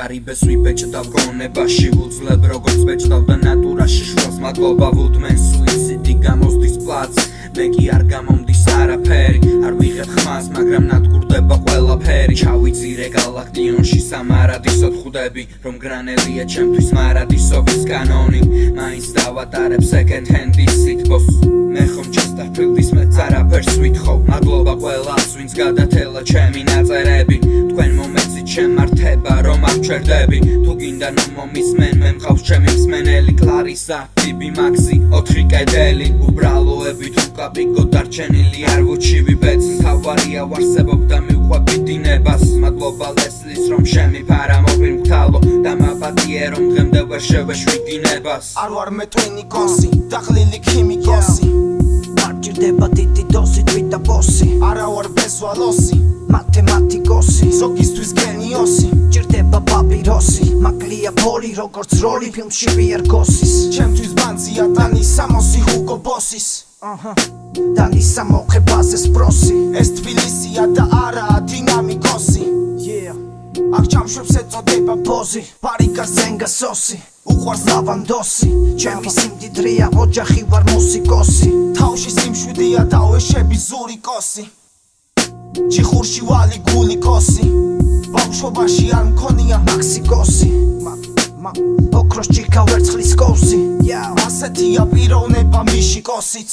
კარიბეს ვიბეჭდავ გონებაში ვუძლებ როგორც ბეჭდავდა ნატურაში შუას მადლობა ვუდმენ სუიციდი გამოსდის პლაც მე კი არ გამომდის არაფერი არ ვიღებ ხმას მაგრამ ნადგურდება ყველაფერი ჩავიძირე გალაქტიონში სამარადისოდ ხვდები რომ გრანელია ჩემთვის მარადისობის კანონი მაინც დავატარებ second hand-ის სიტბოს მე ხომ ჩესტაფილდის მეც არაფერს ვითხოვ მადლობა ყველას ვინც გადათელა ჩემი ნაწერები თქვენ მომეცით შემართება რომ არ ჩერდები თუ გინდა ნუ მომისმენ მე მყავს ჩემი მსმენელი კლარისა ბიბი მაქსი 4 კედელი უბრალოებით უკაპიკო დარჩენილი არ ვუჩივი ბეც თავარია ვარსებობ და მივყვები დინებას მადლობა ლესლის რომ შემიფარა მოვიმთავო და მაპატიე რომ დღემდე ვერ შევეშვი დინებას არ ვარ მე ტვინი კოსი დაღლილი ქიმიკოსი მარჯდება დიდი დოზი თვითა ბოსი არა ვარ ბესვალოსი მათემატიკოსი ზოგისთვის გენიოსი ჭირდება პაპიროსი მაკლია ფოლი როგორც როლი ფილმში ვიარგოსის ჩემთვის ბანძია დანი სამოსი ჰუგო ბოსის დანი სამოხებაზე სპროსი ეს თბილისია და არაა დინამიკოსი აქ ჩამშვებს ეწოდება ბოზი პარიკა ზენგა სოსი უყვარს ლავანდოსი ჩემი სიმდიდრეა ოჯახი ვარ მუსიკოსი თავში სიმშვიდეა დავეშები ზურიკოსი ჯიხურში ვალი გულიკოსი ბავშვობაში არ მქონია მაქსიკოსი ოქროს ჭიქა ვერცხლის კოვსი ასეთია პიროვნება მიშიკოსიც